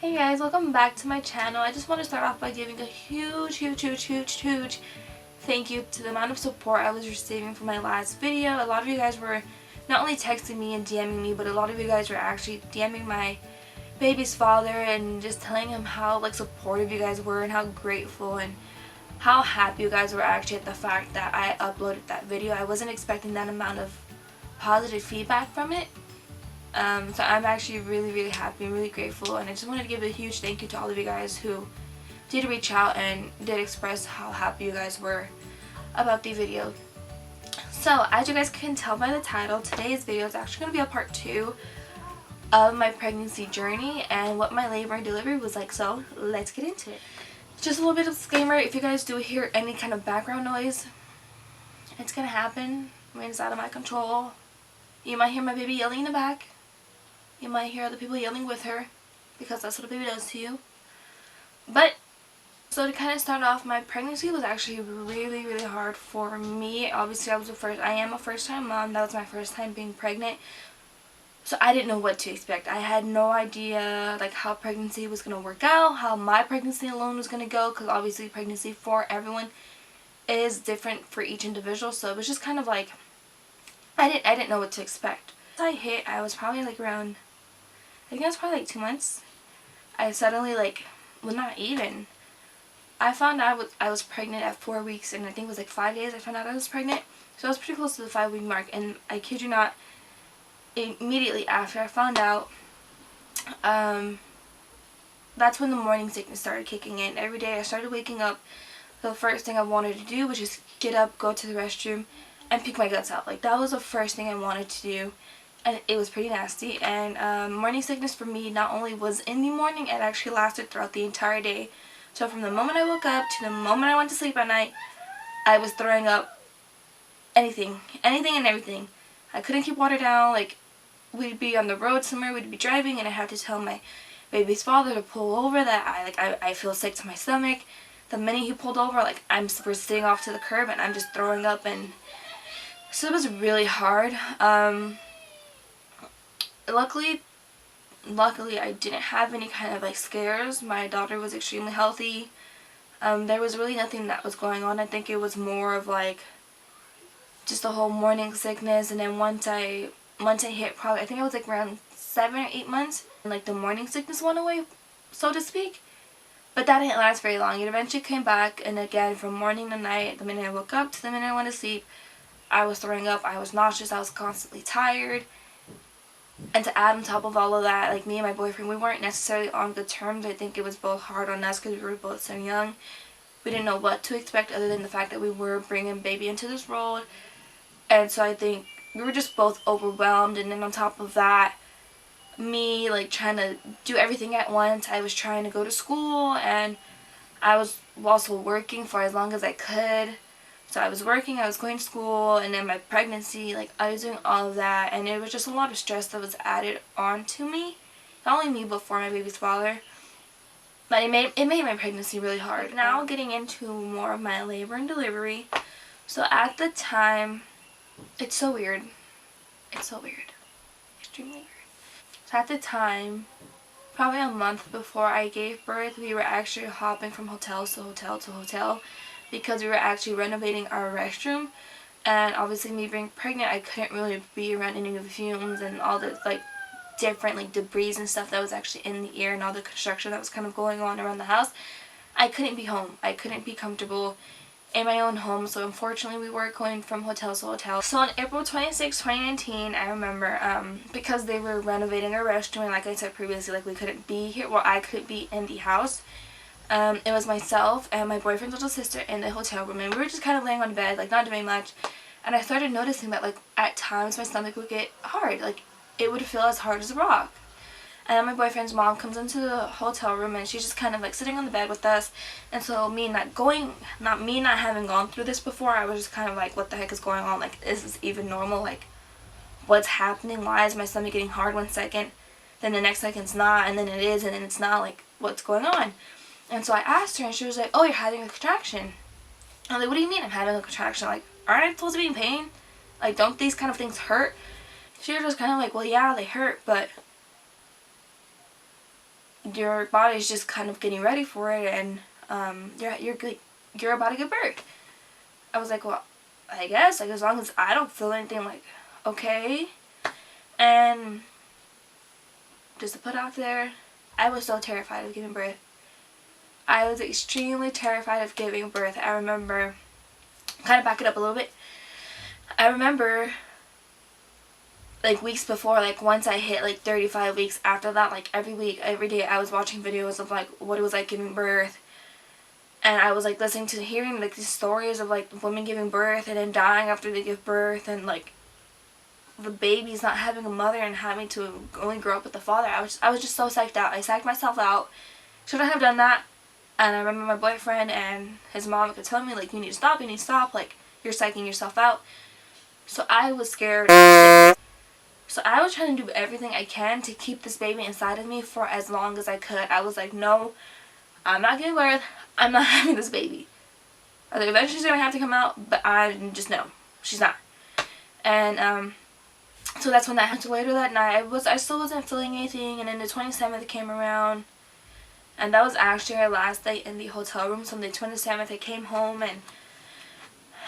Hey guys, welcome back to my channel. I just want to start off by giving a huge thank you to the amount of support I was receiving from my last video. A lot of you guys were not only texting me and DMing me, but a lot of you guys were actually DMing my baby's father and just telling him how supportive you guys were and how grateful and how happy you guys were actually at the fact that I uploaded that video. I wasn't expecting that amount of positive feedback from it. So I'm actually really happy and really grateful, and I just wanted to give a huge thank you to all of you guys who did reach out and did express how happy you guys were about the video. So as you guys can tell by the title, today's video is actually going to be a part 2 of my pregnancy journey and what my labor and delivery was like, so let's get into it. Just a little bit of disclaimer, if you guys do hear any kind of background noise, it's going to happen. I mean, it's out of my control. You might hear my baby yelling in the back. You might hear other people yelling with her, because that's what a baby does to you. But, so to kind of start off, my pregnancy was actually really hard for me. Obviously, I am a first-time mom. That was my first time being pregnant. So I didn't know what to expect. I had no idea how pregnancy was going to work out, how my pregnancy alone was going to go, because obviously pregnancy for everyone is different for each individual. So it was just kind of I didn't know what to expect. Once I was probably around, I think it was probably 2 months. I suddenly well, not even. I found out I was pregnant at 4 weeks, and I think it was 5 days I found out I was pregnant. So I was pretty close to the 5-week mark, and I kid you not, immediately after I found out, that's when the morning sickness started kicking in. Every day I started waking up, the first thing I wanted to do was just get up, go to the restroom, and puke my guts out. That was the first thing I wanted to do. And it was pretty nasty. And morning sickness for me not only was in the morning, it actually lasted throughout the entire day. So from the moment I woke up to the moment I went to sleep at night, I was throwing up anything and everything. I couldn't keep water down. We'd be on the road somewhere, we'd be driving, and I had to tell my baby's father to pull over, that I feel sick to my stomach. The minute he pulled over, we're sitting off to the curb, and I'm just throwing up, and so it was really hard. Luckily I didn't have any kind of scares. My daughter was extremely healthy. There was really nothing that was going on. I think it was more of just the whole morning sickness, and then once I hit probably, I think I was around 7 or 8 months, and the morning sickness went away, so to speak. But that didn't last very long. It eventually came back, and again, from morning to night, the minute I woke up to the minute I went to sleep, I was throwing up, I was nauseous, I was constantly tired. And to add on top of all of that, me and my boyfriend, we weren't necessarily on good terms. I think it was both hard on us because we were both so young. We didn't know what to expect other than the fact that we were bringing baby into this world. And so I think we were just both overwhelmed. And then on top of that, me trying to do everything at once. I was trying to go to school, and I was also working for as long as I could. So I was working, I was going to school, and then my pregnancy, I was doing all of that, and it was just a lot of stress that was added on to me. Not only me, but for my baby's father. But it made my pregnancy really hard. Now getting into more of my labor and delivery. So at the time, it's so weird. It's so weird. Extremely weird. So at the time, probably a month before I gave birth, we were actually hopping from hotel to hotel to hotel, because we were actually renovating our restroom. And obviously me being pregnant, I couldn't really be around any of the fumes and all the different debris and stuff that was actually in the air, and all the construction that was kind of going on around the house. I couldn't be home. I couldn't be comfortable in my own home, so unfortunately we were going from hotel to hotel. So on April 26, 2019, I remember, because they were renovating our restroom, and like I said previously, we couldn't be here, well, I couldn't be in the house. It was myself and my boyfriend's little sister in the hotel room, and we were just kind of laying on bed, not doing much. And I started noticing that, at times my stomach would get hard. It would feel as hard as a rock. And then my boyfriend's mom comes into the hotel room, and she's just kind of sitting on the bed with us. And so me not having gone through this before, I was just kind of what the heck is going on? Is this even normal? What's happening? Why is my stomach getting hard one second, then the next second it's not, and then it is, and then it's not? What's going on? And so I asked her, and she was like, "Oh, you're having a contraction." I was like, "What do you mean I'm having a contraction? Aren't I supposed to be in pain? Don't these kind of things hurt?" She was just kind of "Well, yeah, they hurt, but your body's just kind of getting ready for it, and you're about to give birth. I was like, well, I guess, like, as long as I don't feel anything, like, okay. And just to put out there, I was so terrified of giving birth. I was extremely terrified of giving birth. I remember, kind of back it up a little bit, I remember, like, weeks before, like, once I hit, like, 35 weeks, after that, like, every week, every day, I was watching videos of, like, what it was like giving birth. And I was, like, listening to, hearing, like, these stories of, like, women giving birth and then dying after they give birth, and, like, the baby's not having a mother and having to only grow up with the father. I was just so psyched out. I psyched myself out. Shouldn't have done that. And I remember my boyfriend and his mom could tell me, like, you need to stop, like, you're psyching yourself out. So I was scared. So I was trying to do everything I can to keep this baby inside of me for as long as I could. I was like, no, I'm not giving birth. I'm not having this baby. I was like, eventually she's going to have to come out, but I just know she's not. And so that's when that happened. So later that night, I still wasn't feeling anything, and then the 27th came around, and that was actually our last night in the hotel room. So on the 27th, I came home, and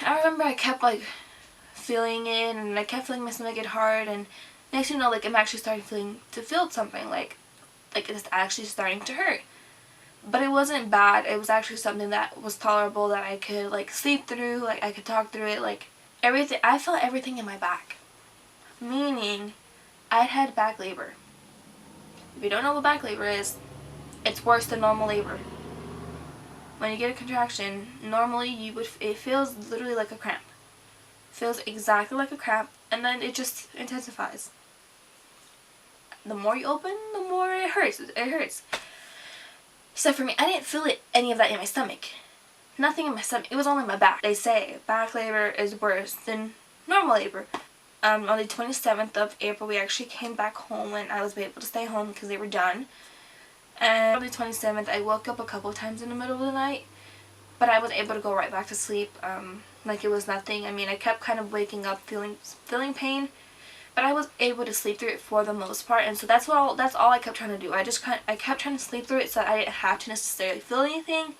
I remember I kept, like, feeling it, and I kept feeling my stomach get hard, and next thing you know, like, I'm actually starting to feel something, like it's actually starting to hurt. But it wasn't bad. It was actually something that was tolerable, that I could, like, sleep through, like, I could talk through it, like, everything. I felt everything in my back. Meaning, I'd had back labor. If you don't know what back labor is, it's worse than normal labor. When you get a contraction, normally it feels literally like a cramp. It feels exactly like a cramp, and then it just intensifies. The more you open, the more it hurts. It hurts. So for me, I didn't feel any of that in my stomach. Nothing in my stomach. It was only my back. They say back labor is worse than normal labor. On the 27th of April, we actually came back home, and I was able to stay home because they were done. And on the 27th, I woke up a couple of times in the middle of the night, but I was able to go right back to sleep, like it was nothing. I mean, I kept kind of waking up feeling pain, but I was able to sleep through it for the most part, and so that's all I kept trying to do. I kept trying to sleep through it so I didn't have to necessarily feel anything,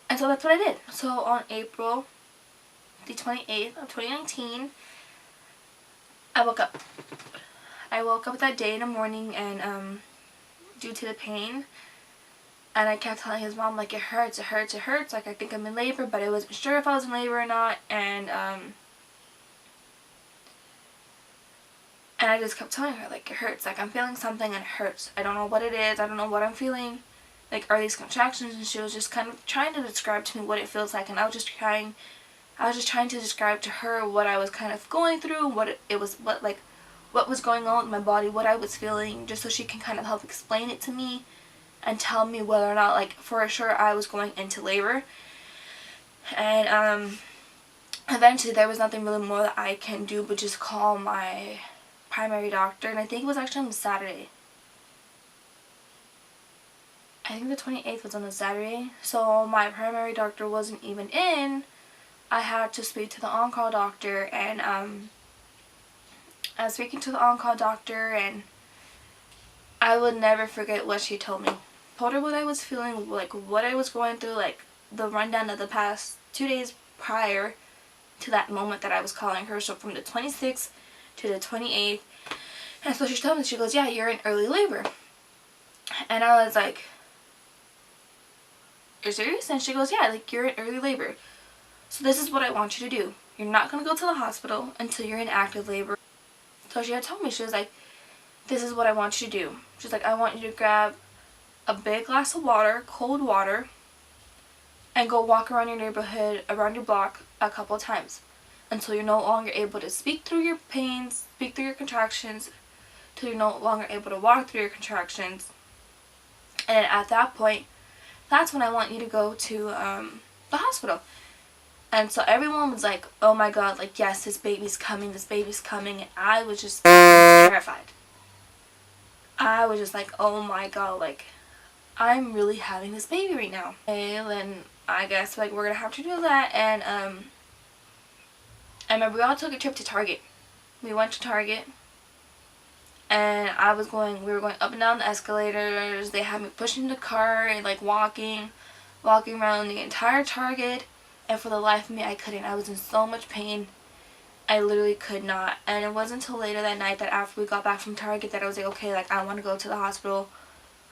and so that's what I did. So on April the 28th of 2019, I woke up. I woke up that day in the morning, and due to the pain, and I kept telling his mom, like, it hurts, it hurts, it hurts, like, I think I'm in labor, but I wasn't sure if I was in labor or not, and I just kept telling her, like, it hurts, like, I'm feeling something and it hurts. I don't know what it is, I don't know what I'm feeling, like, are these contractions? And she was just kind of trying to describe to me what it feels like, and I was just trying to describe to her what I was kind of going through, what was going on with my body, what I was feeling, just so she can kind of help explain it to me and tell me whether or not, like, for sure I was going into labor. And eventually there was nothing really more that I can do but just call my primary doctor, and I think it was actually on a Saturday. I think the 28th was on a Saturday, so my primary doctor wasn't even in. I had to speak to the on-call doctor, and I was speaking to the on-call doctor, and I would never forget what she told me. I told her what I was feeling, like what I was going through, like the rundown of the past 2 days prior to that moment that I was calling her, so from the 26th to the 28th. And so she told me, she goes, yeah, you're in early labor. And I was like, you're serious? And she goes, yeah, like, you're in early labor. So this is what I want you to do. You're not going to go to the hospital until you're in active labor. So she had told me, she was like, this is what I want you to do. She's like, I want you to grab a big glass of water, cold water, and go walk around your neighborhood, around your block a couple of times until you're no longer able to speak through your pains, speak through your contractions, till you're no longer able to walk through your contractions. And at that point, that's when I want you to go to the hospital. And so everyone was like, oh my god, like, yes, this baby's coming, and I was just terrified. I was just like, oh my god, like, I'm really having this baby right now. Okay, then I guess, like, we're gonna have to do that. And I remember we all took a trip to Target. We went to Target, and we were going up and down the escalators. They had me pushing the cart and like walking around the entire Target, and for the life of me I couldn't. I was in so much pain. I literally could not. And it wasn't until later that night, that after we got back from Target, that I was like, okay, like I want to go to the hospital.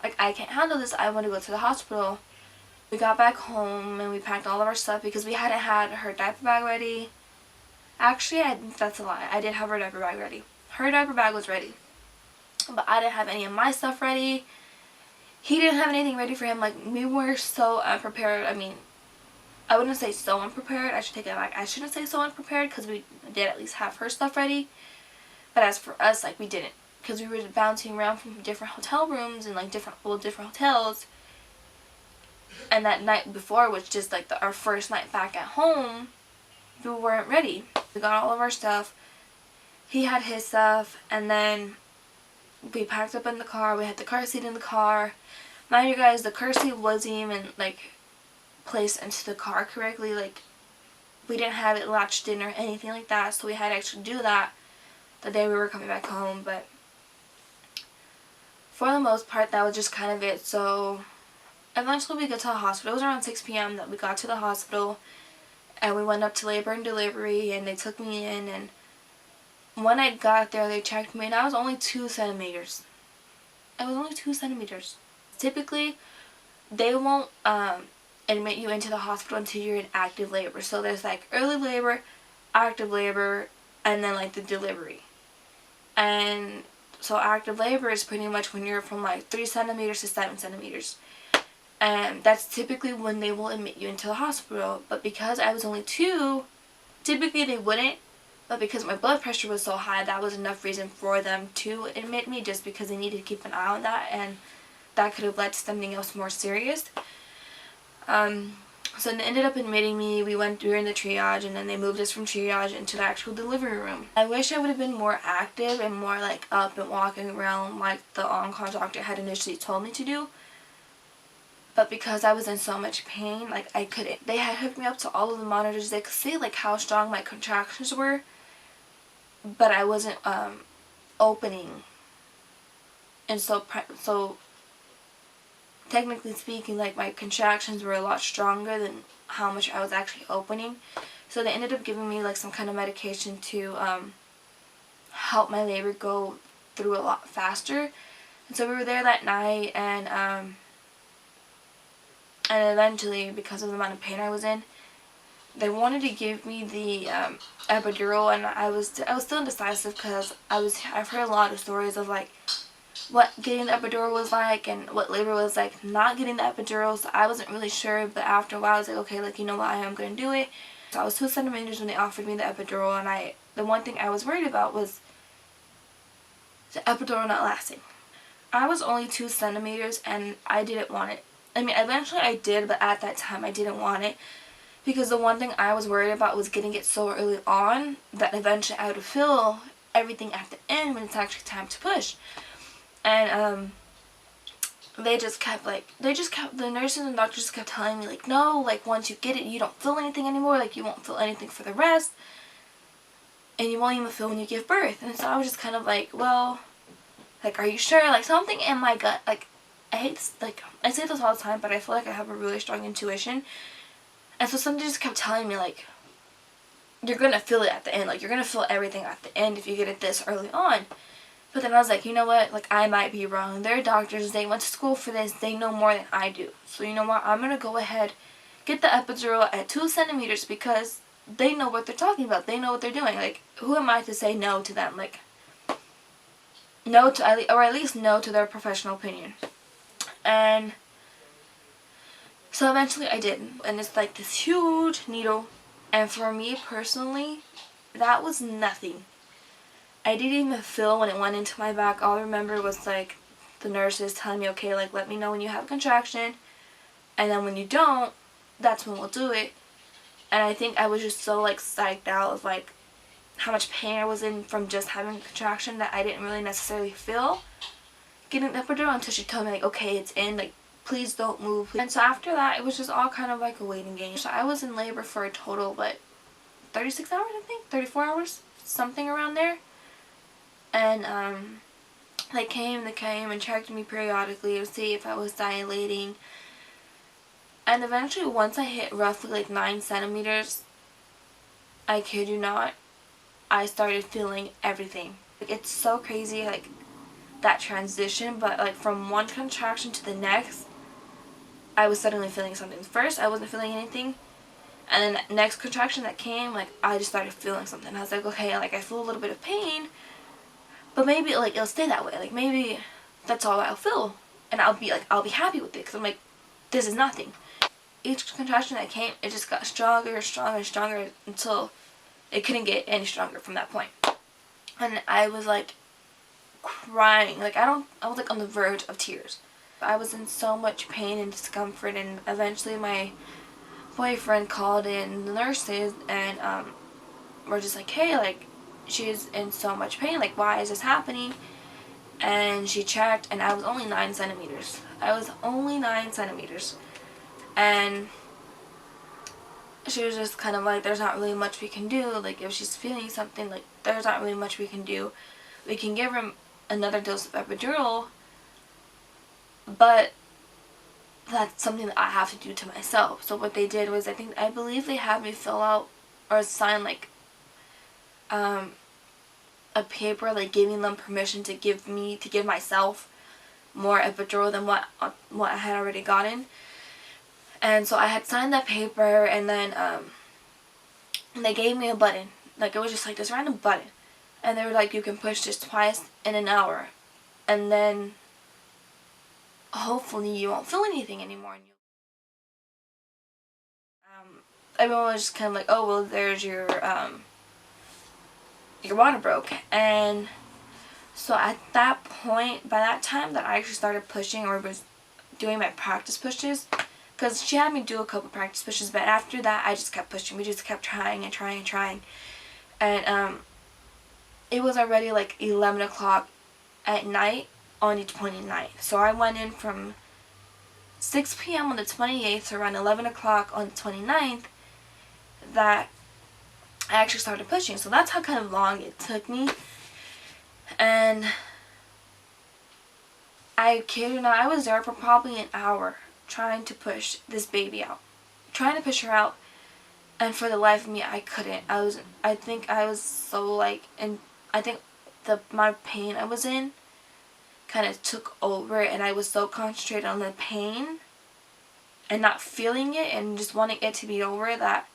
Like I can't handle this. I want to go to the hospital. We got back home and we packed all of our stuff because we hadn't had her diaper bag ready. Actually, that's a lie. I did have her diaper bag ready. Her diaper bag was ready, but I didn't have any of my stuff ready. He didn't have anything ready for him. Like, we were so unprepared. I mean, I wouldn't say so unprepared. I should take it back. I shouldn't say so unprepared because we did at least have her stuff ready. But as for us, like, we didn't. Because we were bouncing around from different hotel rooms and, like, different hotels. And that night before was just, like, our first night back at home. We weren't ready. We got all of our stuff. He had his stuff. And then we packed up in the car. We had the car seat in the car. Mind you guys, the car seat wasn't even, like, placed into the car correctly. Like, we didn't have it latched in or anything like that. So we had to actually do that the day we were coming back home. But for the most part, that was just kind of it. So eventually we got to the hospital. It was around 6 p.m. that we got to the hospital. And we went up to labor and delivery, and they took me in, and when I got there, they checked me, and I was only 2 centimeters. I was only 2 centimeters. Typically, they won't admit you into the hospital until you're in active labor. So there's like early labor, active labor, and then like the delivery. And so active labor is pretty much when you're from like 3 centimeters to 7 centimeters. And that's typically when they will admit you into the hospital. But because I was only 2, typically they wouldn't. But because my blood pressure was so high, that was enough reason for them to admit me, just because they needed to keep an eye on that. And that could have led to something else more serious. So they ended up admitting me. We were in the triage, and then they moved us from triage into the actual delivery room. I wish I would have been more active and more like up and walking around like the on-call doctor had initially told me to do. But because I was in so much pain, like I couldn't. They had hooked me up to all of the monitors. They could see like how strong my contractions were, but I wasn't opening. And so technically speaking, like my contractions were a lot stronger than how much I was actually opening. So they ended up giving me like some kind of medication to help my labor go through a lot faster. And so we were there that night, and eventually, because of the amount of pain I was in, they wanted to give me the epidural, and I was still indecisive because I've heard a lot of stories of like what getting the epidural was like and what labor was like not getting the epidural. So I wasn't really sure, but after a while I was like, okay, like, you know what, I am going to do it. So I was 2 centimeters when they offered me the epidural, and the one thing I was worried about was the epidural not lasting. I was only 2 centimeters and I didn't want it. I mean, eventually I did, but at that time I didn't want it, because the one thing I was worried about was getting it so early on that eventually I would feel everything at the end when it's actually time to push. And the nurses and doctors just kept telling me like, no, like once you get it, you don't feel anything anymore, like you won't feel anything for the rest, and you won't even feel when you give birth. And so I was just kind of like, well, like, are you sure? Like, something in my gut, like, I say this all the time, but I feel like I have a really strong intuition. And so something just kept telling me, like, you're going to feel it at the end. Like, you're going to feel everything at the end if you get it this early on. But then I was like, you know what? Like, I might be wrong. They're doctors. They went to school for this. They know more than I do. So, you know what? I'm going to go ahead, get the epidural at 2 centimeters because they know what they're talking about. They know what they're doing. Like, who am I to say no to them? Like, no to, or at least no to their professional opinion. And so eventually I did, and it's like this huge needle, and for me personally, that was nothing. I didn't even feel when it went into my back. All I remember was like the nurses telling me, okay, like let me know when you have a contraction, and then when you don't, that's when we'll do it. And I think I was just so like psyched out of like how much pain I was in from just having a contraction that I didn't really necessarily feel getting the epidural until she told me like, okay, it's in, like please don't move. And so after that, it was just all kind of like a waiting game. So I was in labor for a total, but 36 hours, I think, 34 hours, something around there. And They came and checked me periodically to see if I was dilating. And eventually, once I hit roughly like 9 centimeters, I kid you not, I started feeling everything. Like, it's so crazy, like, that transition, but like from one contraction to the next, I was suddenly feeling something. First, I wasn't feeling anything, and then the next contraction that came, like, I just started feeling something. I was like, okay, like, I feel a little bit of pain, but maybe, like, it'll stay that way. Like, maybe that's all I'll feel, and I'll be happy with it, because I'm like, this is nothing. Each contraction that came, it just got stronger, stronger, stronger, until it couldn't get any stronger from that point. And I was, like, crying. Like, I was, like, on the verge of tears. I was in so much pain and discomfort, and eventually my boyfriend called in the nurses, and we're just like, hey, like, she's in so much pain, like, why is this happening? And she checked, and I was only 9 centimeters. I was only 9 centimeters. And she was just kind of like, there's not really much we can do. Like, if she's feeling something, like, there's not really much we can do. We can give her another dose of epidural, but that's something that I have to do to myself. So what they did was, I believe they had me fill out or sign, like, a paper, like, giving them permission to give myself more epidural than what I had already gotten. And so I had signed that paper, and then they gave me a button. Like, it was just like this random button, and they were like, you can push this twice in an hour, and then hopefully you won't feel anything anymore. Everyone was just kind of like, oh, well, there's your water broke. And so at that point, by that time that I actually started pushing, or was doing my practice pushes, because she had me do a couple practice pushes, but after that I just kept pushing. We just kept trying and trying and trying. And it was already like 11 o'clock at night on the 29th. So I went in from 6 p.m. on the 28th to around 11 o'clock on the 29th that I actually started pushing. So that's how kind of long it took me. And I kid you not, I was there for probably an hour trying to push this baby out. Trying to push her out. And for the life of me, I couldn't. I think I was so, like, and I think the amount of pain I was in kind of took over, and I was so concentrated on the pain and not feeling it and just wanting it to be over that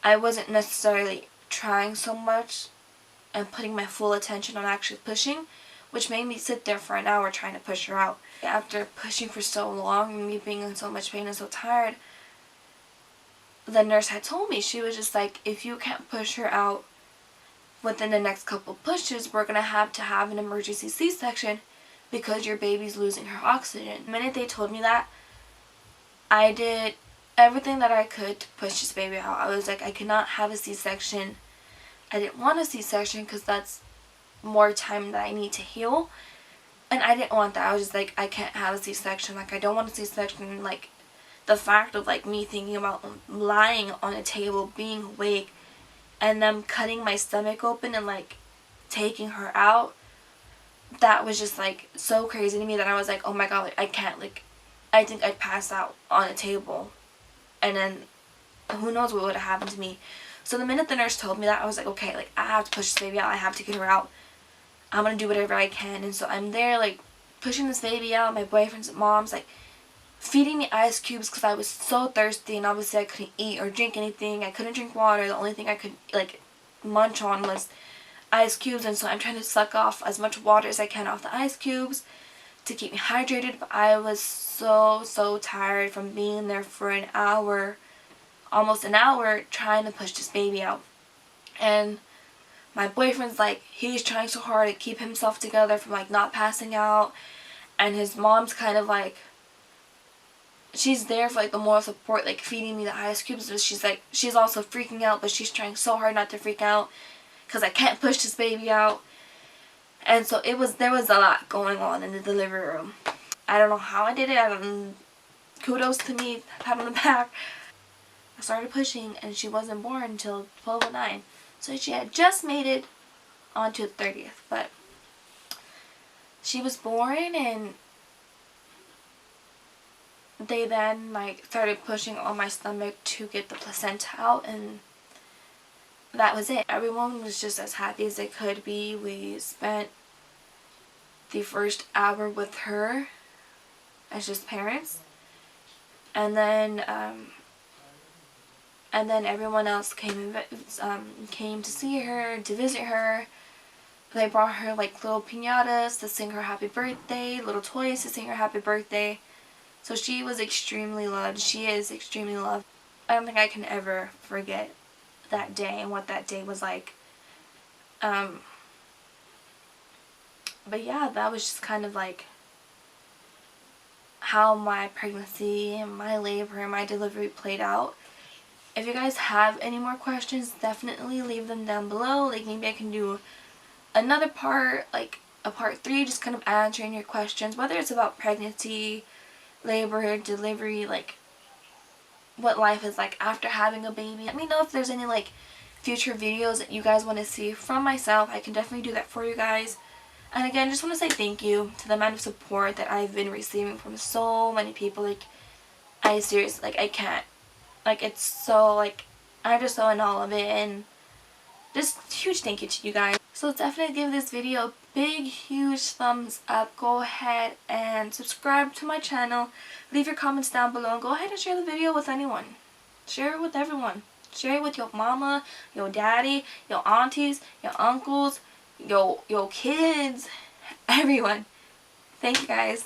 I wasn't necessarily trying so much and putting my full attention on actually pushing, which made me sit there for an hour trying to push her out. After pushing for so long and me being in so much pain and so tired, the nurse had told me, she was just like, if you can't push her out within the next couple pushes, we're going to have an emergency C-section because your baby's losing her oxygen. The minute they told me that, I did everything that I could to push this baby out. I was like, I cannot have a C-section. I didn't want a C-section because that's more time that I need to heal. And I didn't want that. I was just like, I can't have a C-section. Like, I don't want a C-section. Like, the fact of, like, me thinking about lying on a table, being awake, and them cutting my stomach open and, like, taking her out, that was just, like, so crazy to me that I was like, oh my god, like, I can't, like, I think I'd pass out on a table. And then, who knows what would have happened to me. So the minute the nurse told me that, I was like, okay, like, I have to push this baby out. I have to get her out. I'm gonna do whatever I can. And so I'm there, like, pushing this baby out. My boyfriend's mom's, like, feeding me ice cubes because I was so thirsty, and obviously I couldn't eat or drink anything. I couldn't drink water. The only thing I could, like, munch on was ice cubes, and so I'm trying to suck off as much water as I can off the ice cubes to keep me hydrated. But I was so tired from being there for an hour, almost an hour, trying to push this baby out. And my boyfriend's like, he's trying so hard to keep himself together from, like, not passing out, and his mom's kind of like, she's there for, like, the moral support, like, feeding me the ice cubes, but she's like, she's also freaking out, but she's trying so hard not to freak out because I can't push this baby out. And so there was a lot going on in the delivery room. I don't know how I did it. Kudos to me, pat on the back. I started pushing, and she wasn't born until 12:09. So she had just made it onto the 30th, but she was born, and they then like started pushing on my stomach to get the placenta out, and that was it. Everyone was just as happy as they could be. We spent the first hour with her as just parents, and then everyone else came to see her, to visit her. They brought her like little piñatas to sing her happy birthday, little toys to sing her happy birthday. So she was extremely loved. She is extremely loved. I don't think I can ever forget that day and what that day was like. But yeah, that was just kind of like how my pregnancy and my labor and my delivery played out. If you guys have any more questions, definitely leave them down below. Like maybe I can do another part, like a part 3, just kind of answering your questions, whether it's about pregnancy, labor, delivery, like what life is like after having a baby. Let me know if there's any like future videos that you guys want to see from myself. I can definitely do that for you guys. And again, just want to say thank you to the amount of support that I've been receiving from so many people. Like, I seriously, like, I can't. Like, it's so, like, I'm just so in all of it. And just huge thank you to you guys. So definitely give this video a big, huge thumbs up. Go ahead and subscribe to my channel. Leave your comments down below. And go ahead and share the video with anyone. Share it with everyone. Share it with your mama, your daddy, your aunties, your uncles, your kids, everyone. Thank you guys.